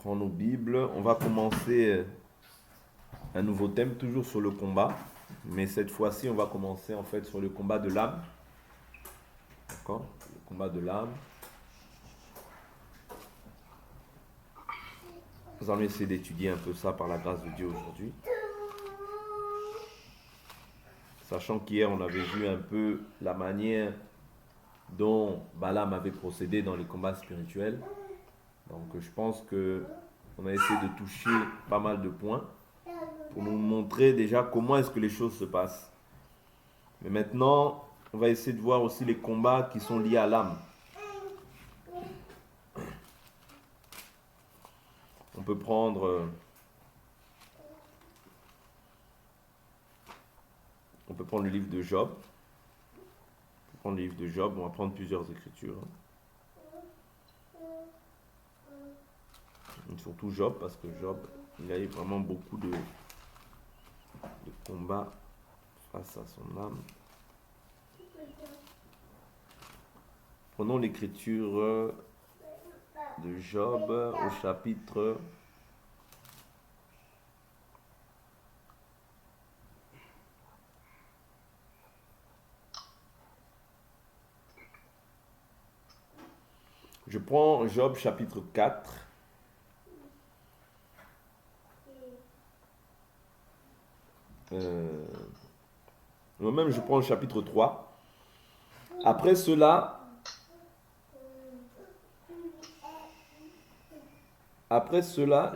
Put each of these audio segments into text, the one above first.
Prends nos Bibles. On va commencer un nouveau thème, toujours sur le combat. Mais cette fois-ci, on va commencer en fait sur le combat de l'âme. D'accord? Le combat de l'âme. Nous allons essayer d'étudier un peu ça par la grâce de Dieu aujourd'hui. Sachant qu'hier, on avait vu un peu la manière dont Balaam avait procédé dans les combats spirituels. Donc je pense qu'on a essayé de toucher pas mal de points pour nous montrer déjà comment est-ce que les choses se passent. Mais maintenant, on va essayer de voir aussi les combats qui sont liés à l'âme. On peut prendre le livre de Job. On peut prendre le livre de Job, on va prendre plusieurs écritures. Surtout Job, parce que Job, il a eu vraiment beaucoup de combats face à son âme. Prenons l'écriture de Job au chapitre 4. Moi-même, je prends le chapitre 3. Après cela,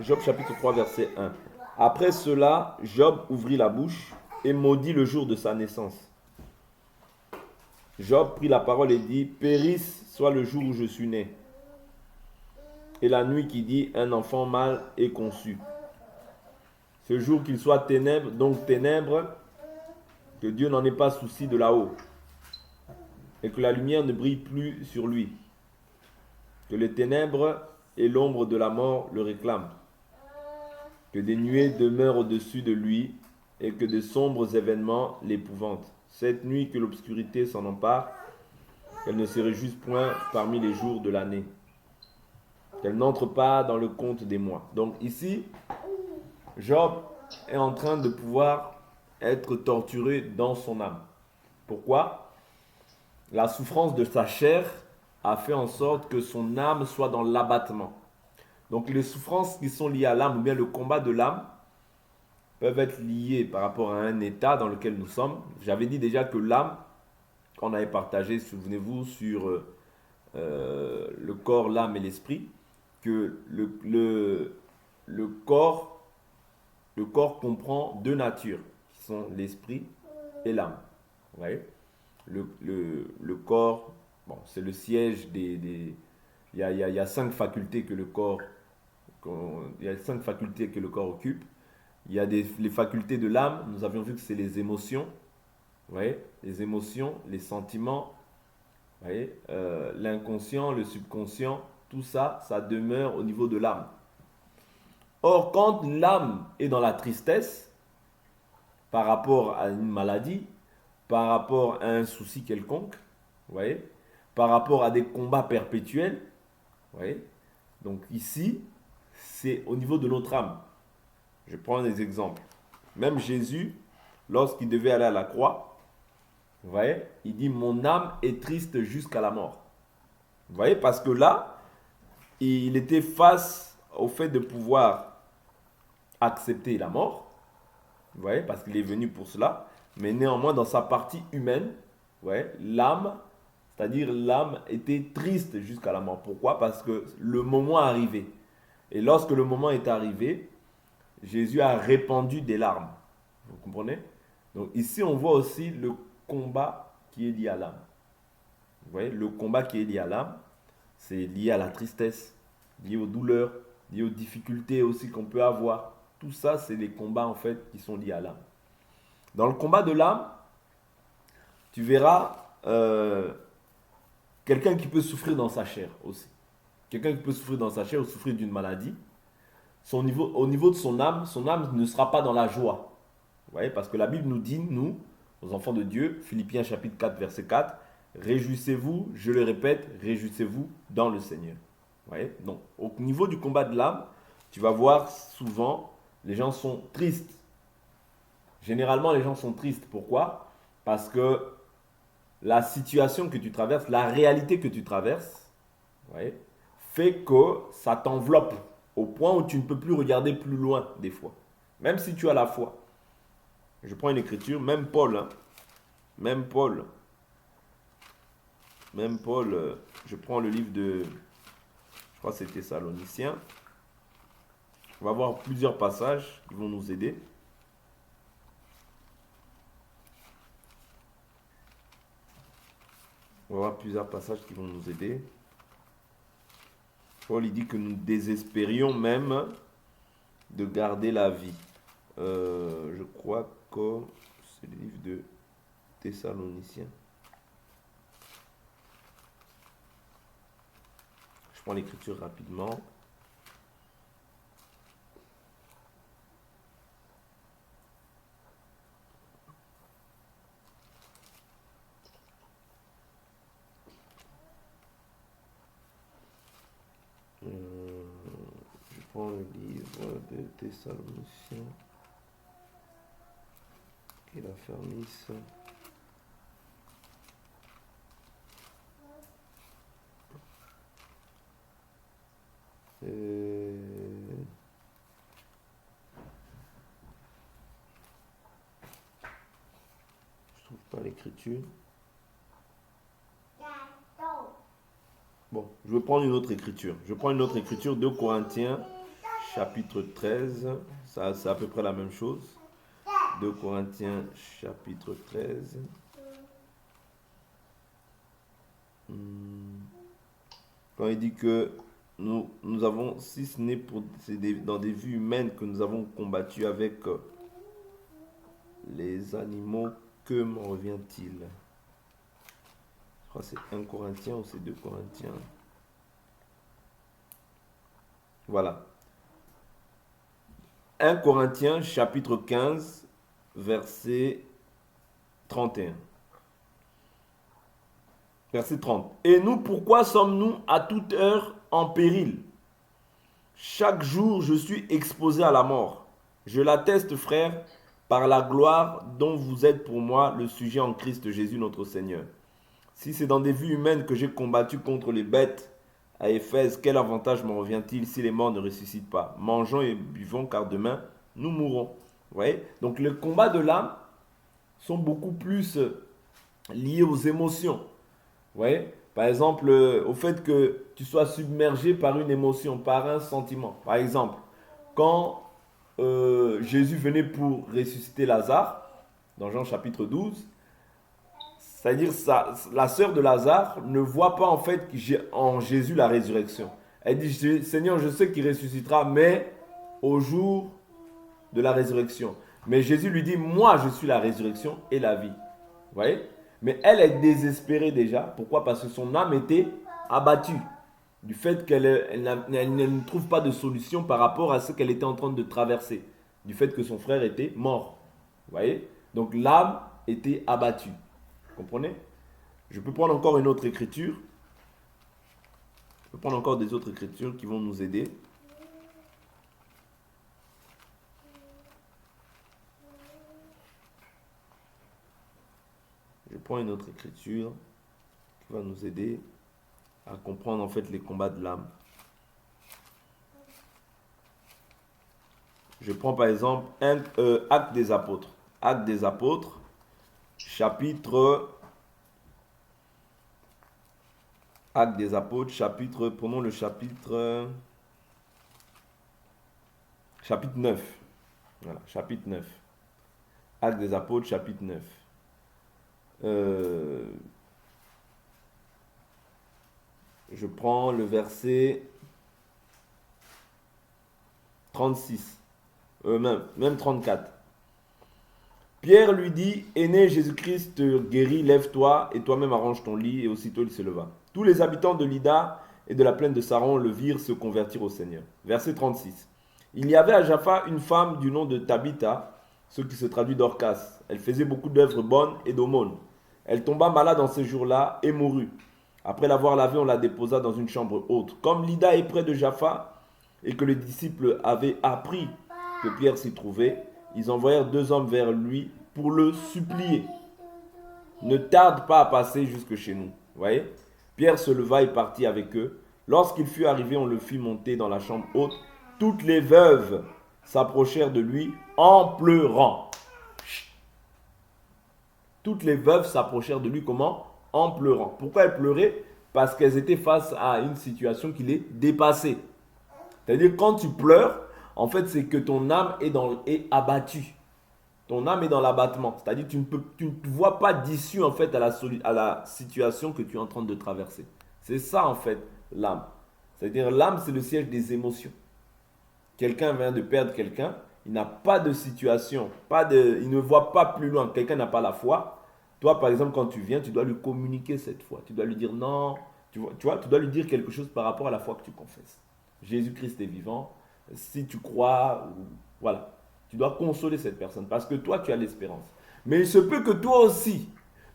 Job chapitre 3, verset 1. Après cela, Job ouvrit la bouche et maudit le jour de sa naissance. Job prit la parole et dit, périsse soit le jour où je suis né. Et la nuit qui dit, un enfant mâle est conçu. Ce jour qu'il soit ténèbres, donc ténèbres, que Dieu n'en ait pas souci de là-haut. Et que la lumière ne brille plus sur lui. Que les ténèbres et l'ombre de la mort le réclament. Que des nuées demeurent au-dessus de lui et que de sombres événements l'épouvantent. Cette nuit que l'obscurité s'en empare, qu'elle ne se réjouisse point parmi les jours de l'année. Qu'elle n'entre pas dans le compte des mois. Donc ici, Job est en train de pouvoir être torturé dans son âme. Pourquoi? La souffrance de sa chair a fait en sorte que son âme soit dans l'abattement. Donc les souffrances qui sont liées à l'âme ou bien le combat de l'âme peuvent être liées par rapport à un état dans lequel nous sommes. J'avais dit déjà que l'âme, qu'on avait partagé, souvenez-vous, sur le corps, l'âme et l'esprit, que le corps comprend deux natures, qui sont l'esprit et l'âme. Vous voyez? Le corps, bon, c'est le siège des il y a 5 facultés que le corps occupe. Il y a les facultés de l'âme. Nous avions vu que c'est les émotions. Vous voyez? Les émotions, les sentiments, vous voyez? L'inconscient, le subconscient, tout ça, ça demeure au niveau de l'âme. Or, quand l'âme est dans la tristesse, par rapport à une maladie, par rapport à un souci quelconque, vous voyez, par rapport à des combats perpétuels, vous voyez, donc ici, c'est au niveau de notre âme. Je prends des exemples. Même Jésus, lorsqu'il devait aller à la croix, vous voyez, il dit, mon âme est triste jusqu'à la mort. Vous voyez, parce que là, il était face au fait de pouvoir accepter la mort, vous voyez, parce qu'il est venu pour cela, mais néanmoins dans sa partie humaine, vous voyez, l'âme, c'est-à-dire l'âme était triste jusqu'à la mort. Pourquoi? Parce que le moment est arrivé. Et lorsque le moment est arrivé, Jésus a répandu des larmes. Vous comprenez? Donc ici on voit aussi le combat qui est lié à l'âme. Vous voyez, le combat qui est lié à l'âme, c'est lié à la tristesse, lié aux douleurs, lié aux difficultés aussi qu'on peut avoir. Tout ça, c'est les combats en fait qui sont liés à l'âme. Dans le combat de l'âme, tu verras quelqu'un qui peut souffrir dans sa chair aussi. Quelqu'un qui peut souffrir dans sa chair ou souffrir d'une maladie. Au niveau de son âme ne sera pas dans la joie. Vous voyez, parce que la Bible nous dit, nous, aux enfants de Dieu, Philippiens chapitre 4, verset 4, réjouissez-vous, je le répète, réjouissez-vous dans le Seigneur. Vous voyez? Donc, au niveau du combat de l'âme, tu vas voir souvent, les gens sont tristes. Généralement, les gens sont tristes. Pourquoi? Parce que la situation que tu traverses, la réalité que tu traverses, ouais, fait que ça t'enveloppe au point où tu ne peux plus regarder plus loin des fois. Même si tu as la foi. Je prends une écriture, même Paul, hein, même Paul, je prends le livre de, je crois que c'est Thessaloniciens. On va voir plusieurs passages qui vont nous aider. On va voir plusieurs passages qui vont nous aider. Paul il dit que nous désespérions même de garder la vie. Je crois que c'est le livre de Thessaloniciens. Je prends l'écriture rapidement. Je prends le livre de Thessaloniciens. Et la fermisse. Je trouve pas l'écriture. Bon, je vais prendre une autre écriture. Je prends une autre écriture, 2 Corinthiens, chapitre 13. Ça, c'est à peu près la même chose. 2 Corinthiens, chapitre 13. Quand il dit que nous avons, si ce n'est dans des vues humaines que nous avons combattu avec les animaux, que m'en revient-il? Je crois que c'est 1 Corinthiens ou c'est 2 Corinthiens. Voilà. 1 Corinthiens chapitre 15, verset 31. Verset 30. Et nous, pourquoi sommes-nous à toute heure en péril? Chaque jour, je suis exposé à la mort. Je l'atteste, frère, par la gloire dont vous êtes pour moi le sujet en Christ Jésus notre Seigneur. Si c'est dans des vues humaines que j'ai combattu contre les bêtes à Éphèse, quel avantage m'en revient-il si les morts ne ressuscitent pas? Mangeons et buvons, car demain, nous mourrons. Vous voyez? Donc les combats de l'âme sont beaucoup plus liés aux émotions. Vous voyez? Par exemple, au fait que tu sois submergé par une émotion, par un sentiment. Par exemple, quand Jésus venait pour ressusciter Lazare, dans Jean chapitre 12, c'est-à-dire la sœur de Lazare ne voit pas en fait en Jésus la résurrection. Elle dit, Seigneur, je sais qu'il ressuscitera, mais au jour de la résurrection. Mais Jésus lui dit, moi je suis la résurrection et la vie. Vous voyez? Mais elle est désespérée déjà. Pourquoi? Parce que son âme était abattue. Du fait qu'elle ne trouve pas de solution par rapport à ce qu'elle était en train de traverser. Du fait que son frère était mort. Vous voyez? Donc l'âme était abattue. Vous comprenez? Je peux prendre encore une autre écriture. Je peux prendre encore des autres écritures qui vont nous aider. Je prends une autre écriture qui va nous aider à comprendre en fait les combats de l'âme. Je prends par exemple Actes des Apôtres. Actes des Apôtres, chapitre... Actes des Apôtres, chapitre... Prenons le chapitre... Chapitre 9. Voilà, chapitre 9. Actes des Apôtres, chapitre 9. Je prends le verset 36, même 34. Pierre lui dit, Aîné, Jésus-Christ te guérit, lève-toi et toi-même arrange ton lit. Et aussitôt il se leva. Tous les habitants de Lydda et de la plaine de Saron le virent se convertir au Seigneur. Verset 36. Il y avait à Jaffa une femme du nom de Tabitha, ce qui se traduit Dorcas. Elle faisait beaucoup d'œuvres bonnes et d'aumônes. Elle tomba malade en ces jours-là et mourut. Après l'avoir lavée, on la déposa dans une chambre haute. Comme Lydda est près de Jaffa, et que les disciples avaient appris que Pierre s'y trouvait, ils envoyèrent 2 hommes vers lui pour le supplier. Ne tarde pas à passer jusque chez nous. Vous voyez? Pierre se leva et partit avec eux. Lorsqu'il fut arrivé, on le fit monter dans la chambre haute. Toutes les veuves s'approchèrent de lui en pleurant. Toutes les veuves s'approchèrent de lui comment? En pleurant. Pourquoi elles pleuraient? Parce qu'elles étaient face à une situation qui les dépassait. C'est-à-dire quand tu pleures, en fait c'est que ton âme est abattue. Ton âme est dans l'abattement. C'est-à-dire tu ne vois pas d'issue en fait à la situation que tu es en train de traverser. C'est ça en fait l'âme. C'est-à-dire l'âme c'est le siège des émotions. Quelqu'un vient de perdre quelqu'un, il n'a pas de situation, il ne voit pas plus loin, quelqu'un n'a pas la foi. Toi par exemple quand tu viens, tu dois lui communiquer cette foi. Tu dois lui dire non, tu vois, tu dois lui dire quelque chose par rapport à la foi que tu confesses. Jésus-Christ est vivant, si tu crois, voilà. Tu dois consoler cette personne parce que toi tu as l'espérance. Mais il se peut que toi aussi,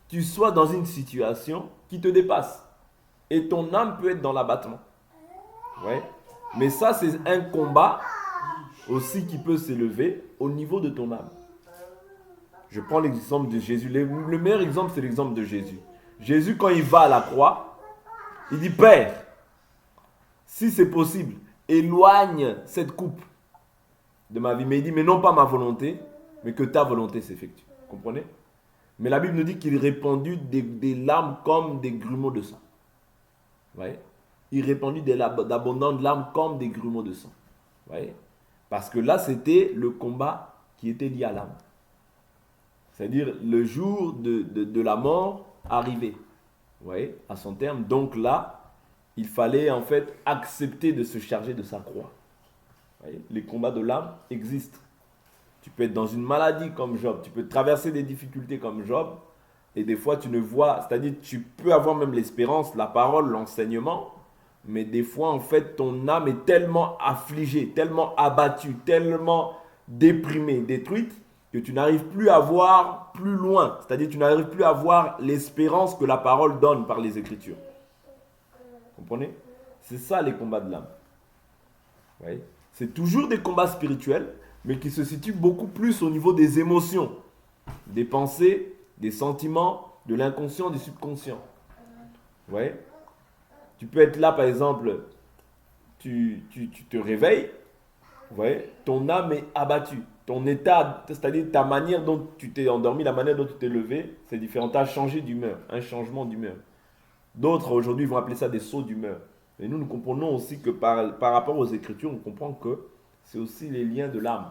tu sois dans une situation qui te dépasse. Et ton âme peut être dans l'abattement. Ouais. Mais ça c'est un combat aussi qui peut s'élever au niveau de ton âme. Je prends l'exemple de Jésus. Le meilleur exemple c'est l'exemple de Jésus. Jésus quand il va à la croix, il dit Père, si c'est possible, éloigne cette coupe de ma vie. Mais il dit, mais non pas ma volonté, mais que ta volonté s'effectue. Vous comprenez? Mais la Bible nous dit qu'il répandit des larmes comme des grumeaux de sang. Vous voyez? Il répandit d'abondantes larmes comme des grumeaux de sang. Vous voyez? Parce que là, c'était le combat qui était lié à l'âme. C'est-à-dire le jour de la mort arrivait. Vous voyez? À son terme. Donc là, il fallait en fait accepter de se charger de sa croix. Voyez, les combats de l'âme existent. Tu peux être dans une maladie comme Job, tu peux traverser des difficultés comme Job, et des fois tu ne vois, c'est-à-dire tu peux avoir même l'espérance, la parole, l'enseignement, mais des fois en fait ton âme est tellement affligée, tellement abattue, tellement déprimée, détruite, que tu n'arrives plus à voir plus loin, c'est-à-dire tu n'arrives plus à voir l'espérance que la parole donne par les Écritures. Vous comprenez? C'est ça les combats de l'âme. Vous voyez? C'est toujours des combats spirituels, mais qui se situent beaucoup plus au niveau des émotions, des pensées, des sentiments, de l'inconscient, du subconscient. Vous voyez? Tu peux être là, par exemple, tu te réveilles, vous voyez? Ton âme est abattue. Ton état, c'est-à-dire ta manière dont tu t'es endormi, la manière dont tu t'es levé, c'est différent. Tu as changé d'humeur, un changement d'humeur. D'autres, aujourd'hui, vont appeler ça des sauts d'humeur. Et nous comprenons aussi que par rapport aux Écritures, on comprend que c'est aussi les liens de l'âme.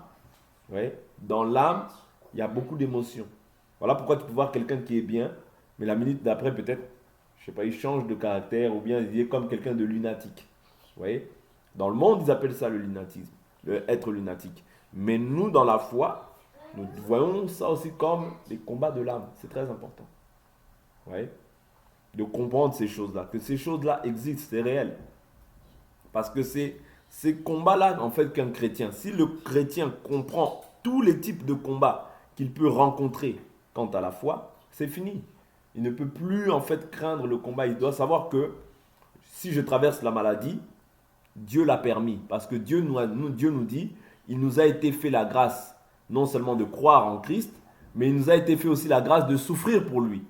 Ouais. Dans l'âme, il y a beaucoup d'émotions. Voilà pourquoi tu peux voir quelqu'un qui est bien, mais la minute d'après, peut-être, je ne sais pas, il change de caractère ou bien il est comme quelqu'un de lunatique. Vous voyez? Dans le monde, ils appellent ça le lunatisme, être lunatique. Mais nous, dans la foi, nous voyons ça aussi comme les combats de l'âme. C'est très important. Vous voyez? De comprendre ces choses-là, que ces choses-là existent, c'est réel. Parce que c'est ces combats-là, en fait, qu'un chrétien, si le chrétien comprend tous les types de combats qu'il peut rencontrer quant à la foi, c'est fini. Il ne peut plus, en fait, craindre le combat. Il doit savoir que si je traverse la maladie, Dieu l'a permis. Parce que Dieu nous dit, il nous a été fait la grâce, non seulement de croire en Christ, mais il nous a été fait aussi la grâce de souffrir pour lui.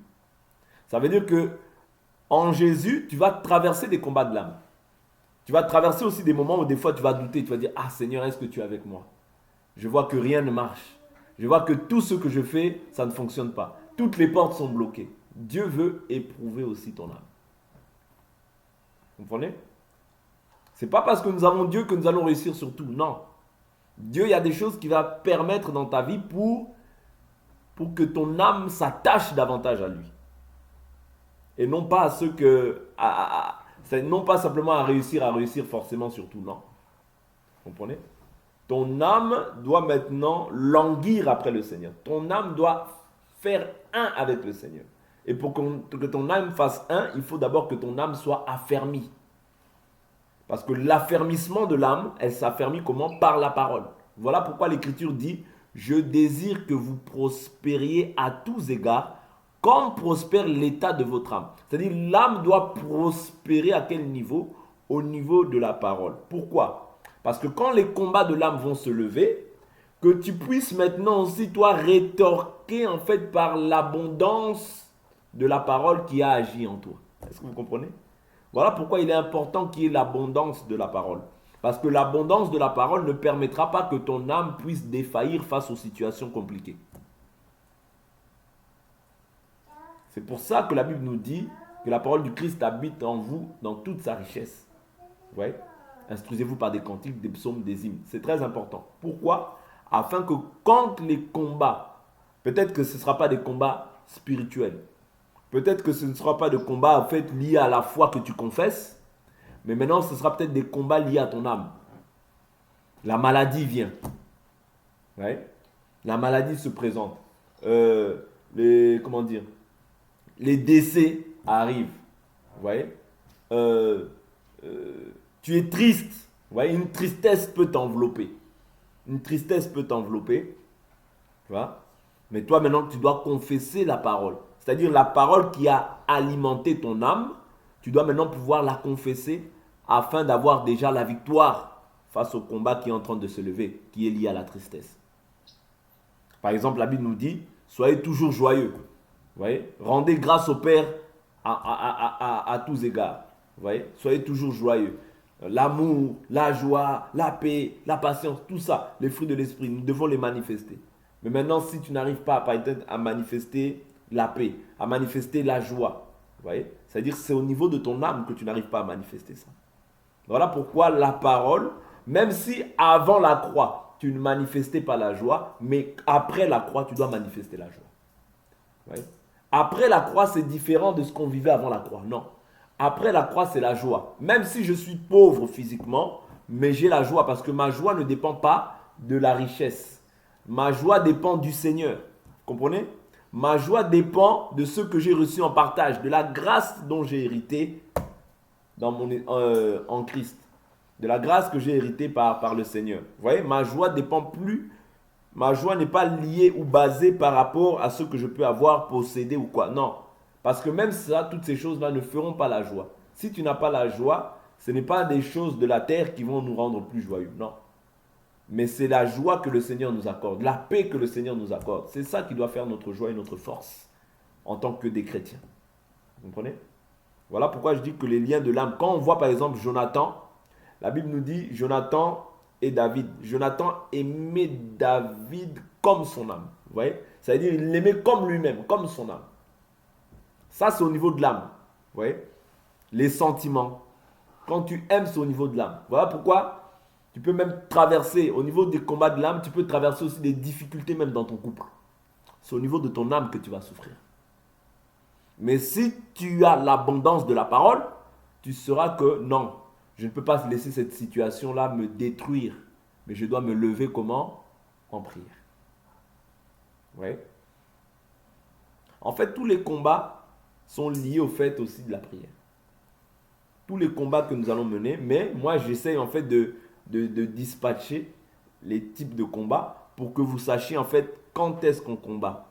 Ça veut dire que en Jésus, tu vas traverser des combats de l'âme. Tu vas traverser aussi des moments où des fois tu vas douter. Tu vas dire, ah Seigneur, est-ce que tu es avec moi? Je vois que rien ne marche. Je vois que tout ce que je fais, ça ne fonctionne pas. Toutes les portes sont bloquées. Dieu veut éprouver aussi ton âme. Vous comprenez? Ce n'est pas parce que nous avons Dieu que nous allons réussir sur tout. Non. Dieu, il y a des choses qu'il va permettre dans ta vie pour que ton âme s'attache davantage à lui. Et non pas à ce que... non pas simplement à réussir forcément sur tout, non. Vous comprenez? Ton âme doit maintenant languir après le Seigneur. Ton âme doit faire un avec le Seigneur. Et pour que ton âme fasse un, il faut d'abord que ton âme soit affermie. Parce que l'affermissement de l'âme, elle s'affermit comment? Par la parole. Voilà pourquoi l'Écriture dit « Je désire que vous prospériez à tous égards, comme prospère l'état de votre âme. » C'est-à-dire, l'âme doit prospérer à quel niveau? Au niveau de la parole. Pourquoi? Parce que quand les combats de l'âme vont se lever, que tu puisses maintenant aussi, toi, rétorquer en fait par l'abondance de la parole qui a agi en toi. Est-ce que vous comprenez? Voilà pourquoi il est important qu'il y ait l'abondance de la parole. Parce que l'abondance de la parole ne permettra pas que ton âme puisse défaillir face aux situations compliquées. C'est pour ça que la Bible nous dit que la parole du Christ habite en vous dans toute sa richesse. Vous voyez? Instruisez-vous par des cantiques, des psaumes, des hymnes. C'est très important. Pourquoi? Afin que quand les combats, peut-être que ce ne sera pas des combats spirituels, peut-être que ce ne sera pas des combats en fait liés à la foi que tu confesses, mais maintenant ce sera peut-être des combats liés à ton âme. La maladie vient. Ouais? La maladie se présente. Comment dire? Les décès arrivent. Vous voyez? Tu es triste. Vous voyez? Une tristesse peut t'envelopper. Une tristesse peut t'envelopper. Tu vois? Mais toi, maintenant, tu dois confesser la parole. C'est-à-dire la parole qui a alimenté ton âme. Tu dois maintenant pouvoir la confesser afin d'avoir déjà la victoire face au combat qui est en train de se lever, qui est lié à la tristesse. Par exemple, la Bible nous dit, soyez toujours joyeux. Vous voyez? Rendez grâce au Père à tous égards. Vous voyez? Soyez toujours joyeux. L'amour, la joie, la paix, la patience, tout ça, les fruits de l'esprit, nous devons les manifester. Mais maintenant, si tu n'arrives pas à manifester la paix, à manifester la joie, vous voyez? C'est-à-dire que c'est au niveau de ton âme que tu n'arrives pas à manifester ça. Voilà pourquoi la parole, même si avant la croix, tu ne manifestais pas la joie, mais après la croix, tu dois manifester la joie. Vous voyez? Après la croix, c'est différent de ce qu'on vivait avant la croix. Non. Après la croix, c'est la joie. Même si je suis pauvre physiquement, mais j'ai la joie parce que ma joie ne dépend pas de la richesse. Ma joie dépend du Seigneur. Vous comprenez? Ma joie dépend de ce que j'ai reçu en partage, de la grâce dont j'ai hérité en Christ. De la grâce que j'ai héritée par le Seigneur. Vous voyez, ma joie dépend plus. Ma joie n'est pas liée ou basée par rapport à ce que je peux avoir, posséder ou quoi. Non. Parce que même ça, toutes ces choses-là ne feront pas la joie. Si tu n'as pas la joie, ce n'est pas des choses de la terre qui vont nous rendre plus joyeux. Non. Mais c'est la joie que le Seigneur nous accorde, la paix que le Seigneur nous accorde. C'est ça qui doit faire notre joie et notre force en tant que des chrétiens. Vous comprenez? Voilà pourquoi je dis que les liens de l'âme, quand on voit par exemple Jonathan, la Bible nous dit Jonathan et David. Jonathan aimait David comme son âme. Vous voyez? C'est-à-dire il l'aimait comme lui-même, comme son âme. Ça, c'est au niveau de l'âme. Vous voyez? Les sentiments. Quand tu aimes, c'est au niveau de l'âme. Voilà pourquoi tu peux même traverser, au niveau des combats de l'âme, tu peux traverser aussi des difficultés même dans ton couple. C'est au niveau de ton âme que tu vas souffrir. Mais si tu as l'abondance de la parole, tu sauras que non, je ne peux pas laisser cette situation-là me détruire. Mais je dois me lever comment? En prière. Ouais. En fait, tous les combats sont liés au fait aussi de la prière. Tous les combats que nous allons mener, mais moi j'essaye en fait de dispatcher les types de combats pour que vous sachiez en fait quand est-ce qu'on combat.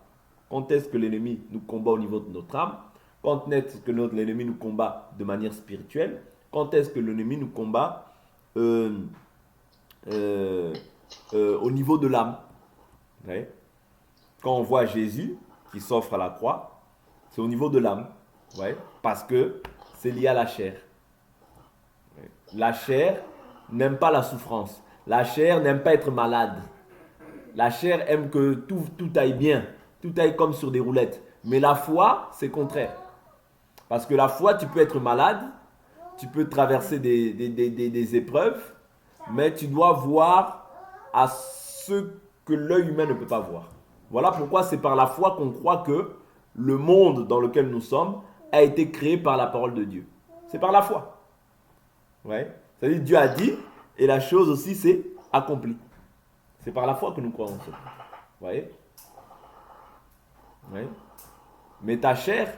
Quand est-ce que l'ennemi nous combat au niveau de notre âme? Quand est-ce que l'ennemi nous combat de manière spirituelle? Quand est-ce que l'ennemi nous combat au niveau de l'âme? Ouais. Quand on voit Jésus qui s'offre à la croix, c'est au niveau de l'âme. Ouais. Parce que c'est lié à la chair. Ouais. La chair n'aime pas la souffrance. La chair n'aime pas être malade. La chair aime que tout aille bien. Tout aille comme sur des roulettes. Mais la foi, c'est contraire. Parce que la foi, tu peux être malade, tu peux traverser des épreuves, mais tu dois voir à ce que l'œil humain ne peut pas voir. Voilà pourquoi c'est par la foi qu'on croit que le monde dans lequel nous sommes a été créé par la parole de Dieu. C'est par la foi. Ouais. C'est-à-dire Dieu a dit, et la chose aussi s'est accomplie. C'est par la foi que nous croyons ça. Vous voyez? Ouais. Mais ta chair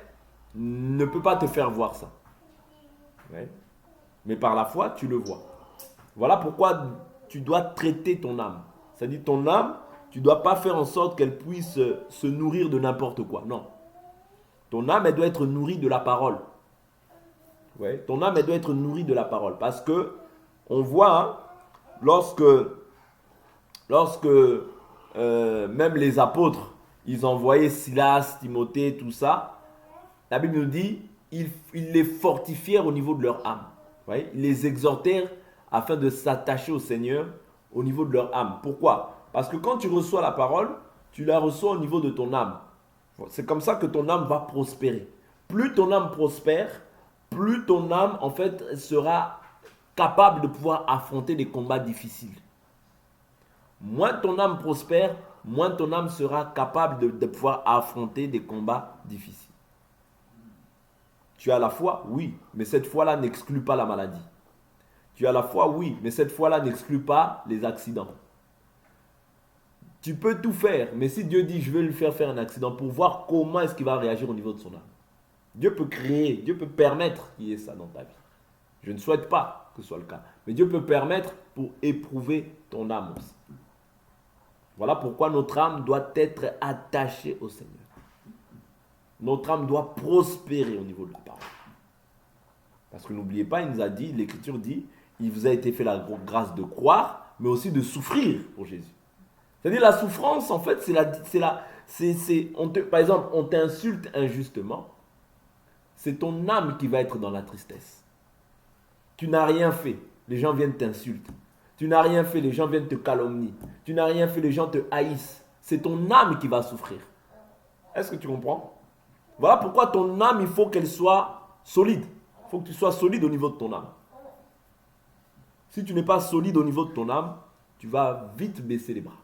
ne peut pas te faire voir ça. Ouais. Mais par la foi, tu le vois. Voilà pourquoi tu dois traiter ton âme. C'est-à-dire ton âme, tu ne dois pas faire en sorte qu'elle puisse se nourrir de n'importe quoi. Non. Ton âme, elle doit être nourrie de la parole. Ouais. Ton âme, elle doit être nourrie de la parole. Parce que, on voit, hein, lorsque même les apôtres, ils envoyaient Silas, Timothée, tout ça, la Bible nous dit, ils les fortifièrent au niveau de leur âme. Vous voyez, ils les exhortèrent afin de s'attacher au Seigneur au niveau de leur âme. Pourquoi? Parce que quand tu reçois la parole, tu la reçois au niveau de ton âme. C'est comme ça que ton âme va prospérer. Plus ton âme prospère, plus ton âme, en fait, sera capable de pouvoir affronter des combats difficiles. Moins ton âme prospère, moins ton âme sera capable de pouvoir affronter des combats difficiles. Tu as la foi, oui, mais cette foi-là n'exclut pas la maladie. Tu as la foi, oui, mais cette foi-là n'exclut pas les accidents. Tu peux tout faire, mais si Dieu dit je vais lui faire un accident pour voir comment est-ce qu'il va réagir au niveau de son âme. Dieu peut créer, Dieu peut permettre qu'il y ait ça dans ta vie. Je ne souhaite pas que ce soit le cas, mais Dieu peut permettre pour éprouver ton âme aussi. Voilà pourquoi notre âme doit être attachée au Seigneur. Notre âme doit prospérer au niveau de la parole. Parce que n'oubliez pas, il nous a dit, l'Écriture dit, il vous a été fait la grâce de croire, mais aussi de souffrir pour Jésus. C'est-à-dire la souffrance, en fait, par exemple, on t'insulte injustement, c'est ton âme qui va être dans la tristesse. Tu n'as rien fait, les gens viennent t'insulter. Tu n'as rien fait, les gens viennent te calomnier. Tu n'as rien fait, les gens te haïssent. C'est ton âme qui va souffrir. Est-ce que tu comprends? Voilà pourquoi ton âme, il faut qu'elle soit solide. Il faut que tu sois solide au niveau de ton âme. Si tu n'es pas solide au niveau de ton âme, tu vas vite baisser les bras.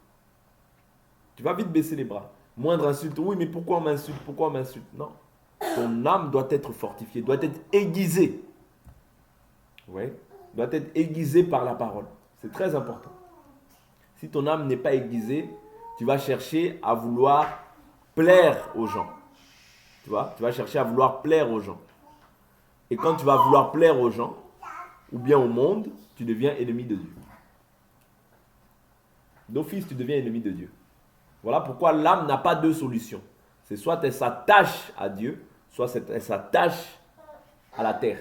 Tu vas vite baisser les bras. Moindre insulte, oui, mais pourquoi on m'insulte? Pourquoi on m'insulte? Non. Ton âme doit être fortifiée, doit être aiguisée. Oui, doit être aiguisée par la parole. C'est très important. Si ton âme n'est pas aiguisée, tu vas chercher à vouloir plaire aux gens. Tu vois? Tu vas chercher à vouloir plaire aux gens. Et quand tu vas vouloir plaire aux gens, ou bien au monde, tu deviens ennemi de Dieu. D'office, tu deviens ennemi de Dieu. Voilà pourquoi l'âme n'a pas deux solutions. C'est soit elle s'attache à Dieu, soit elle s'attache à la terre.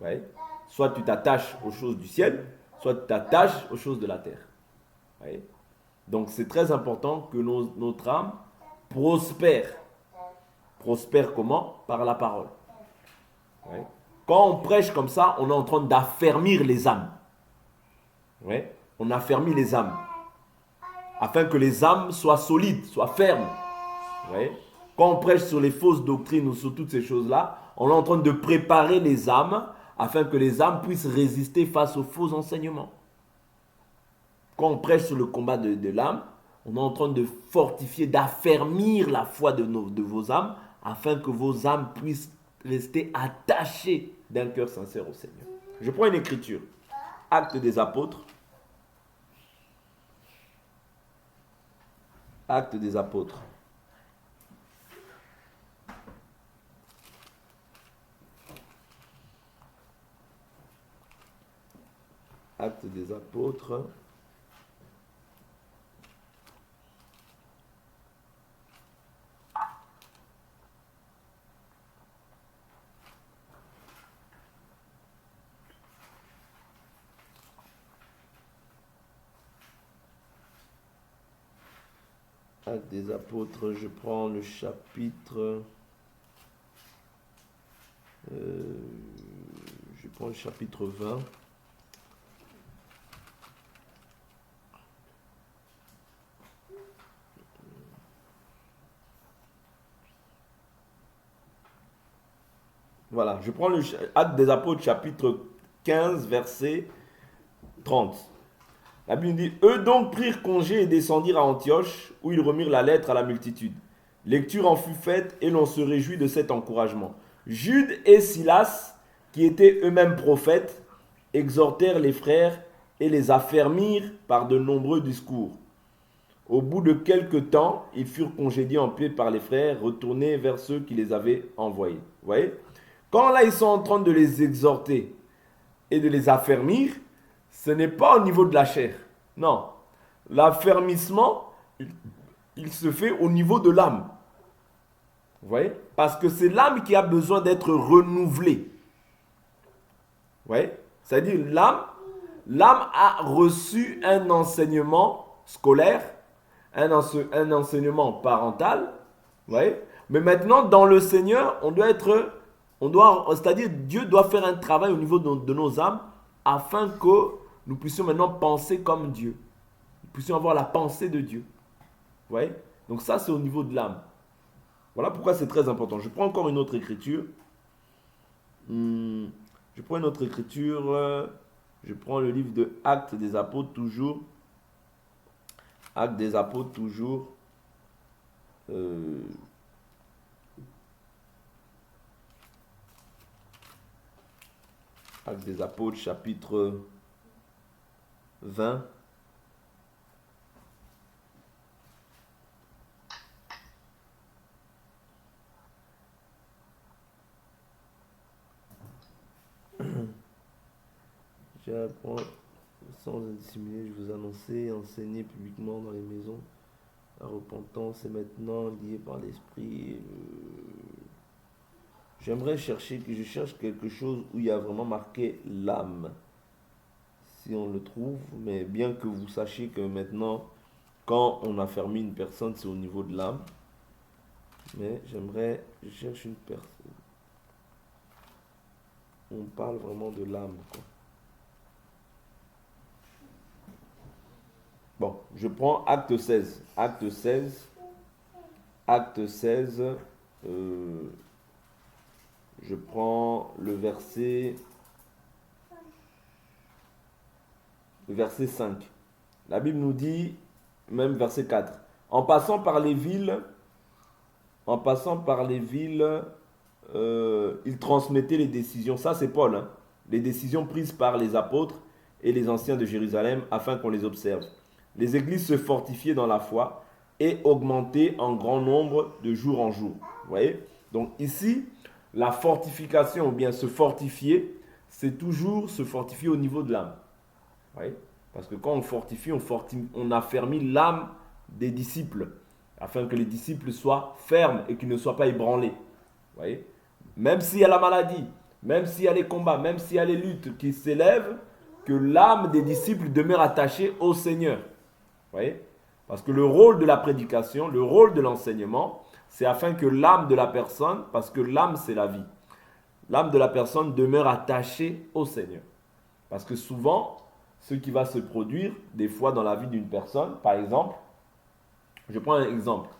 Ouais. Soit tu t'attaches aux choses du ciel, soit tu t'attaches aux choses de la terre. Ouais. Donc c'est très important que notre âme prospère. Prospère comment? Par la parole. Ouais. Quand on prêche comme ça, on est en train d'affermir les âmes. Ouais. On affermit les âmes. Afin que les âmes soient solides, soient fermes. Ouais. Quand on prêche sur les fausses doctrines ou sur toutes ces choses-là, on est en train de préparer les âmes afin que les âmes puissent résister face aux faux enseignements. Quand on prêche sur le combat de l'âme, on est en train de fortifier, d'affermir la foi de vos âmes afin que vos âmes puissent rester attachées d'un cœur sincère au Seigneur. Je prends une écriture. Actes des Apôtres. Actes des Apôtres. Actes des Apôtres. Actes des Apôtres, je prends le chapitre. Je prends le chapitre 20. Voilà, je prends le Actes des Apôtres, chapitre 15, verset 30. La Bible dit, eux donc prirent congé et descendirent à Antioche, où ils remirent la lettre à la multitude. Lecture en fut faite et l'on se réjouit de cet encouragement. Jude et Silas, qui étaient eux-mêmes prophètes, exhortèrent les frères et les affermirent par de nombreux discours. Au bout de quelque temps, ils furent congédiés en paix par les frères, retournés vers ceux qui les avaient envoyés. Vous voyez? Quand là, ils sont en train de les exhorter et de les affermir, ce n'est pas au niveau de la chair. Non. L'affermissement, il se fait au niveau de l'âme. Vous voyez? Parce que c'est l'âme qui a besoin d'être renouvelée. Vous voyez? C'est-à-dire l'âme, l'âme a reçu un enseignement scolaire, un enseignement parental, vous voyez? Mais maintenant, dans le Seigneur, c'est-à-dire Dieu doit faire un travail au niveau de nos âmes afin que nous puissions maintenant penser comme Dieu. Nous puissions avoir la pensée de Dieu. Vous voyez? Donc ça, c'est au niveau de l'âme. Voilà pourquoi c'est très important. Je prends encore une autre écriture. Je prends une autre écriture. Je prends le livre de Actes des Apôtres toujours. Actes des Apôtres toujours. Actes des Apôtres chapitre 20. J'apprends sans dissimuler, je vous annonçais, enseigner publiquement dans les maisons. La repentance est maintenant liée par l'esprit. J'aimerais chercher, que je cherche quelque chose où il y a vraiment marqué l'âme. Si on le trouve, mais bien que vous sachiez que maintenant, quand on affermit une personne, c'est au niveau de l'âme. Mais je cherche une personne. On parle vraiment de l'âme, quoi. Bon, je prends acte 16. Acte 16. Acte 16. Je prends le verset 5. La Bible nous dit, même verset 4. En passant par les villes, il transmettait les décisions. Ça, c'est Paul, hein. Les décisions prises par les apôtres et les anciens de Jérusalem afin qu'on les observe. Les églises se fortifiaient dans la foi et augmentaient en grand nombre de jour en jour. Vous voyez? Donc ici, la fortification ou bien se fortifier, c'est toujours se fortifier au niveau de l'âme. Vous voyez? Parce que quand on fortifie, on affermit l'âme des disciples afin que les disciples soient fermes et qu'ils ne soient pas ébranlés. Vous voyez? Même s'il y a la maladie, même s'il y a les combats, même s'il y a les luttes qui s'élèvent, que l'âme des disciples demeure attachée au Seigneur. Vous voyez? Parce que le rôle de la prédication, le rôle de l'enseignement, c'est afin que l'âme de la personne, parce que l'âme c'est la vie, l'âme de la personne demeure attachée au Seigneur. Parce que souvent, ce qui va se produire, des fois dans la vie d'une personne, par exemple, je prends un exemple,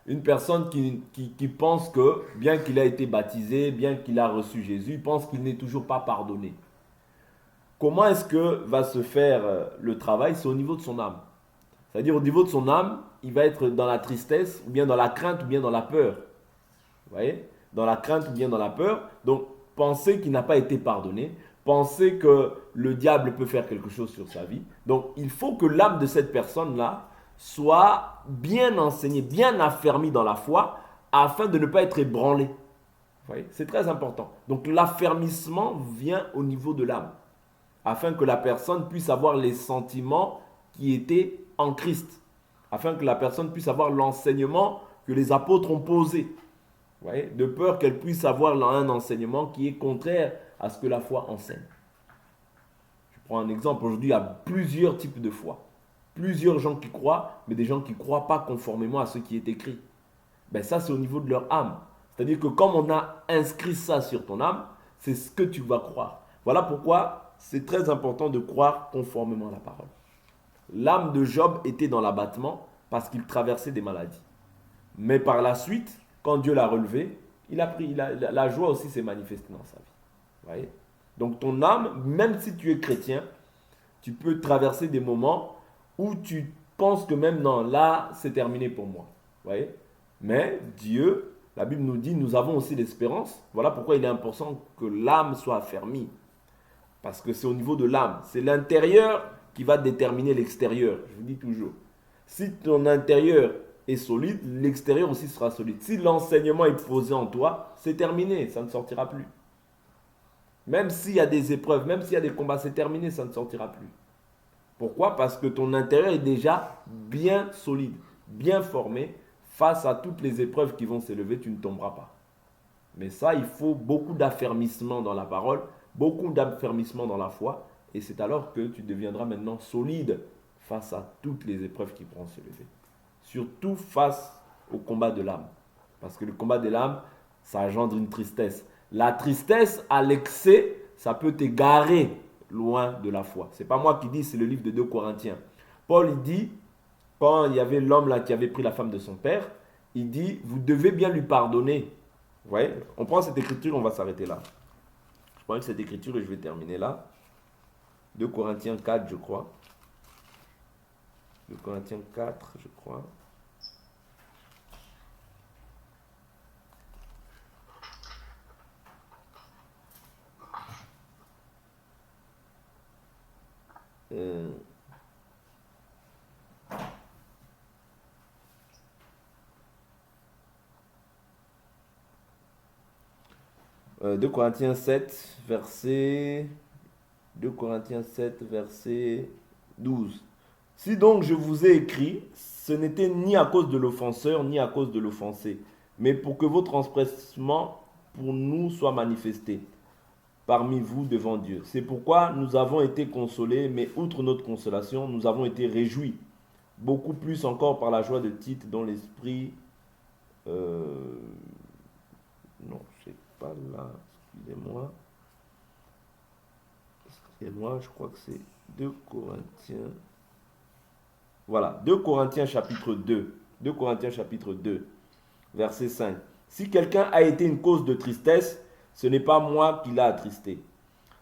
une personne qui pense que, bien qu'il a été baptisé, bien qu'il a reçu Jésus, pense qu'il n'est toujours pas pardonné. Comment est-ce que va se faire le travail? C'est au niveau de son âme. C'est-à-dire au niveau de son âme, il va être dans la tristesse, ou bien dans la crainte, ou bien dans la peur. Vous voyez? Dans la crainte, ou bien dans la peur. Donc, penser qu'il n'a pas été pardonné, penser que le diable peut faire quelque chose sur sa vie. Donc, il faut que l'âme de cette personne-là soit bien enseignée, bien affermie dans la foi, afin de ne pas être ébranlée. Vous voyez? C'est très important. Donc, l'affermissement vient au niveau de l'âme, afin que la personne puisse avoir les sentiments qui étaient en Christ, afin que la personne puisse avoir l'enseignement que les apôtres ont posé. Vous voyez? De peur qu'elle puisse avoir un enseignement qui est contraire à ce que la foi enseigne. Je prends un exemple. Aujourd'hui, il y a plusieurs types de foi. Plusieurs gens qui croient, mais des gens qui ne croient pas conformément à ce qui est écrit. Ben ça, c'est au niveau de leur âme. C'est-à-dire que comme on a inscrit ça sur ton âme, c'est ce que tu vas croire. Voilà pourquoi c'est très important de croire conformément à la parole. L'âme de Job était dans l'abattement parce qu'il traversait des maladies. Mais par la suite, quand Dieu l'a relevé, la joie aussi s'est manifestée dans sa vie. Vous voyez? Donc ton âme, même si tu es chrétien, tu peux traverser des moments où tu penses que même non, là, c'est terminé pour moi. Vous voyez? Mais Dieu, la Bible nous dit, nous avons aussi l'espérance. Voilà pourquoi il est important que l'âme soit affermie. Parce que c'est au niveau de l'âme. C'est l'intérieur qui va déterminer l'extérieur. Je vous dis toujours. Si ton intérieur est solide, l'extérieur aussi sera solide. Si l'enseignement est posé en toi, c'est terminé, ça ne sortira plus. Même s'il y a des épreuves, même s'il y a des combats, c'est terminé, ça ne sortira plus. Pourquoi? Parce que ton intérieur est déjà bien solide, bien formé. Face à toutes les épreuves qui vont s'élever, tu ne tomberas pas. Mais ça, il faut beaucoup d'affermissement dans la parole, beaucoup d'affermissement dans la foi Et c'est alors que tu deviendras maintenant solide face à toutes les épreuves qui pourront se lever. Surtout face au combat de l'âme. Parce que le combat de l'âme, ça engendre une tristesse. La tristesse à l'excès, ça peut t'égarer loin de la foi. C'est pas moi qui dis, c'est le livre de 2 Corinthiens. Paul, il dit, quand il y avait l'homme là qui avait pris la femme de son père, il dit, vous devez bien lui pardonner. Vous voyez, on prend cette écriture, on va s'arrêter là. Je prends cette écriture et je vais terminer là. 2 Corinthiens 4, je crois. 2 Corinthiens 4, je crois. Euh, 2 Corinthiens 7, verset 2 Corinthiens 7, verset 12. Si donc je vous ai écrit, ce n'était ni à cause de l'offenseur, ni à cause de l'offensé, mais pour que vos transgressements pour nous soient manifestés parmi vous devant Dieu. C'est pourquoi nous avons été consolés, mais outre notre consolation, nous avons été réjouis, beaucoup plus encore par la joie de Tite, dont l'esprit... non, je ne sais pas là, excusez-moi. Excusez-moi, je crois que c'est 2 Corinthiens... Voilà, 2 Corinthiens chapitre 2. 2 Corinthiens chapitre 2, verset 5. Si quelqu'un a été une cause de tristesse, ce n'est pas moi qui l'a attristé.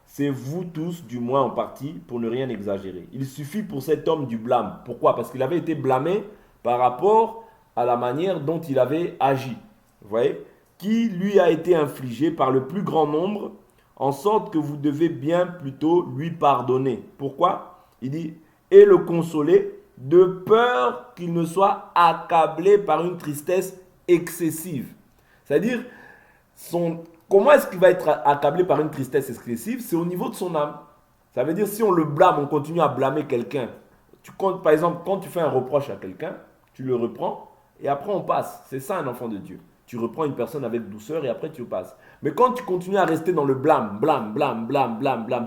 C'est vous tous, du moins en partie, pour ne rien exagérer. Il suffit pour cet homme du blâme. Pourquoi? Parce qu'il avait été blâmé par rapport à la manière dont il avait agi. Vous voyez? Qui lui a été infligé par le plus grand nombre, en sorte que vous devez bien plutôt lui pardonner. Pourquoi? Il dit, et le consoler, de peur qu'il ne soit accablé par une tristesse excessive. C'est-à-dire, comment est-ce qu'il va être accablé par une tristesse excessive? C'est au niveau de son âme. Ça veut dire, si on le blâme, on continue à blâmer quelqu'un. Tu comptes, par exemple, quand tu fais un reproche à quelqu'un, tu le reprends et après on passe. C'est ça un enfant de Dieu. Tu reprends une personne avec douceur et après tu passes. Mais quand tu continues à rester dans le blâme,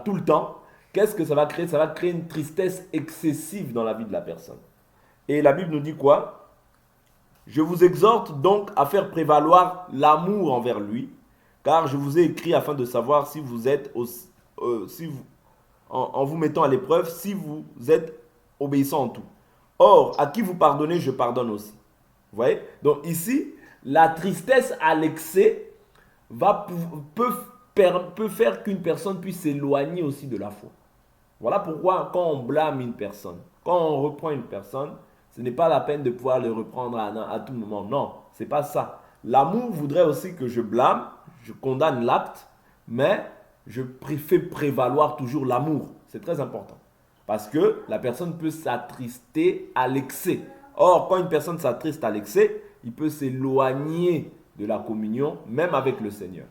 tout le temps, qu'est-ce que ça va créer? Ça va créer une tristesse excessive dans la vie de la personne. Et la Bible nous dit quoi? Je vous exhorte donc à faire prévaloir l'amour envers lui, car je vous ai écrit afin de savoir si vous êtes, en vous mettant à l'épreuve, si vous êtes obéissant en tout. Or, à qui vous pardonnez, je pardonne aussi. Vous voyez? Donc ici, la tristesse à l'excès peut faire qu'une personne puisse s'éloigner aussi de la foi. Voilà pourquoi quand on blâme une personne, quand on reprend une personne, ce n'est pas la peine de pouvoir le reprendre à tout moment. Non, ce n'est pas ça. L'amour voudrait aussi que je blâme, je condamne l'acte, mais je fais prévaloir toujours l'amour. C'est très important. Parce que la personne peut s'attrister à l'excès. Or, quand une personne s'attriste à l'excès, il peut s'éloigner de la communion, même avec le Seigneur.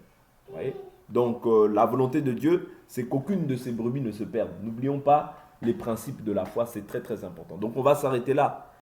Vous voyez? Donc, la volonté de Dieu, c'est qu'aucune de ces brebis ne se perde. N'oublions pas les principes de la foi, c'est très très important. Donc, on va s'arrêter là.